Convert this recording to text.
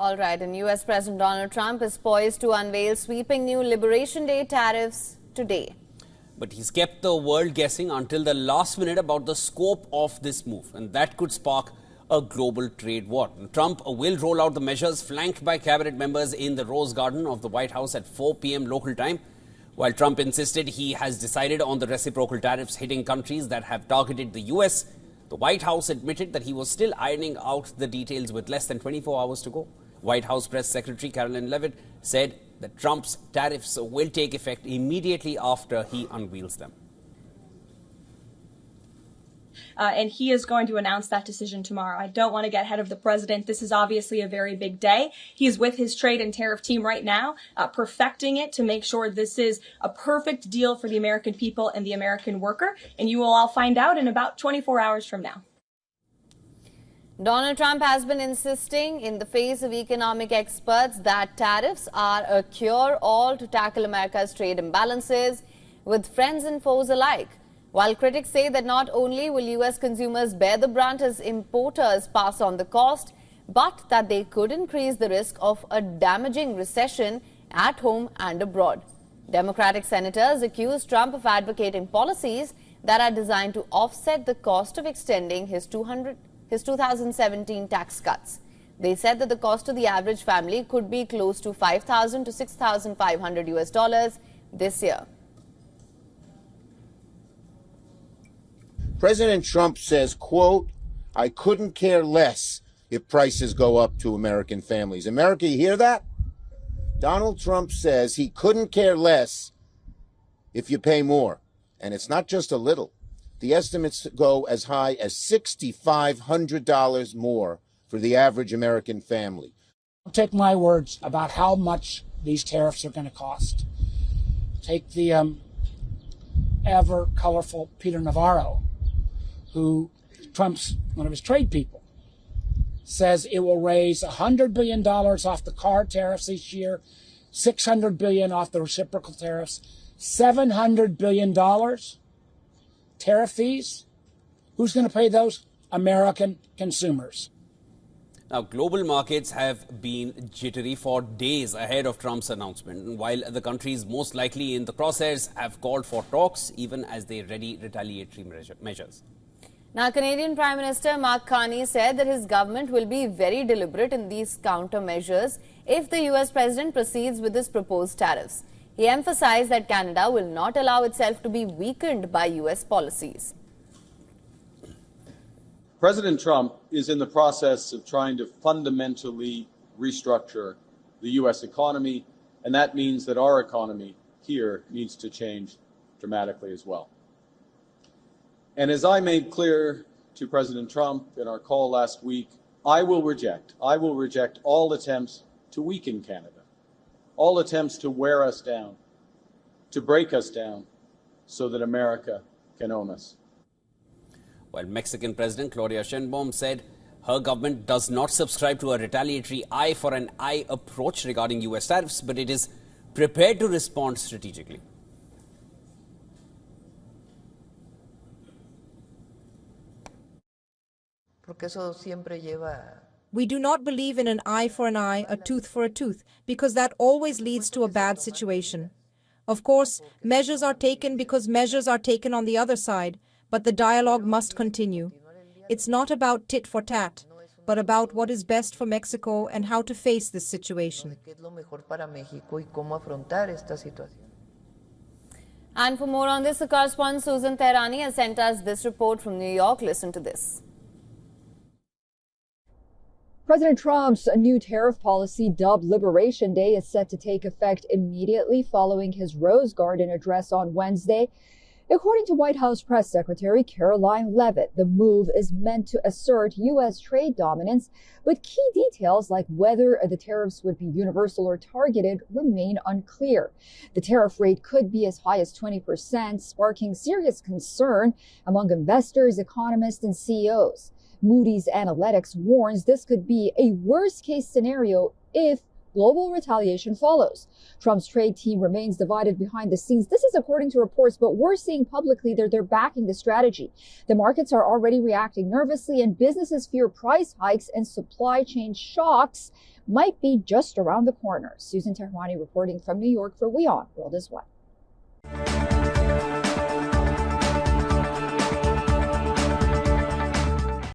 All right, and U.S. President Donald Trump is poised to unveil sweeping new Liberation Day tariffs today. But he's kept the world guessing until the last minute about the scope of this move, and that could spark a global trade war. Trump will roll out the measures flanked by cabinet members in the Rose Garden of the White House at 4 p.m. local time. While Trump insisted he has decided on the reciprocal tariffs hitting countries that have targeted the U.S., the White House admitted that he was still ironing out the details with less than 24 hours to go. White House Press Secretary Caroline Leavitt said that Trump's tariffs will take effect immediately after he unveils them. And he is going to announce that decision tomorrow. I don't want to get ahead of the president. This is obviously a very big day. He's with his trade and tariff team right now, perfecting it to make sure this is a perfect deal for the American people and the American worker. And you will all find out in about 24 hours from now. Donald Trump has been insisting in the face of economic experts that tariffs are a cure-all to tackle America's trade imbalances with friends and foes alike. While critics say that not only will U.S. consumers bear the brunt as importers pass on the cost, but that they could increase the risk of a damaging recession at home and abroad. Democratic senators accuse Trump of advocating policies that are designed to offset the cost of extending his 2017 tax cuts. They said that the cost to the average family could be close to $5,000 to $6,500 US this year. President Trump says, quote, "I couldn't care less if prices go up to American families." America, you hear that? Donald Trump says he couldn't care less if you pay more. And it's not just a little. The estimates go as high as $6,500 more for the average American family. Don't take my words about how much these tariffs are going to cost. Take the ever colorful Peter Navarro, who Trump's one of his trade people, says it will raise $100 billion off the car tariffs this year, $600 billion off the reciprocal tariffs, $700 billion tariff fees. Who's going to pay those? American consumers. Now, global markets have been jittery for days ahead of Trump's announcement, while the countries most likely in the crosshairs have called for talks even as they ready retaliatory measures. Now, Canadian Prime Minister Mark Carney said that his government will be very deliberate in these countermeasures if the U.S. president proceeds with his proposed tariffs. He emphasized that Canada will not allow itself to be weakened by U.S. policies. President Trump is in the process of trying to fundamentally restructure the U.S. economy, and that means that our economy here needs to change dramatically as well. And as I made clear to President Trump in our call last week, I will reject all attempts to weaken Canada, all attempts to wear us down, to break us down so that America can own us. While Mexican President Claudia Sheinbaum said her government does not subscribe to a retaliatory eye for an eye approach regarding U.S. tariffs, but it is prepared to respond strategically. We do not believe in an eye for an eye, a tooth for a tooth, because that always leads to a bad situation. Of course, measures are taken because measures are taken on the other side, but the dialogue must continue. It's not about tit for tat, but about what is best for Mexico and how to face this situation. And for more on this, our correspondent Susan Tehrani has sent us this report from New York. Listen to this. President Trump's new tariff policy, dubbed Liberation Day, is set to take effect immediately following his Rose Garden address on Wednesday. According to White House Press Secretary Caroline Leavitt, the move is meant to assert U.S. trade dominance, but key details like whether the tariffs would be universal or targeted remain unclear. The tariff rate could be as high as 20%, sparking serious concern among investors, economists, and CEOs. Moody's Analytics warns this could be a worst-case scenario if global retaliation follows. Trump's trade team remains divided behind the scenes. This is according to reports, but we're seeing publicly that they're backing the strategy. The markets are already reacting nervously, and businesses fear price hikes and supply chain shocks might be just around the corner. Susan Tehrani reporting from New York for WION World is One.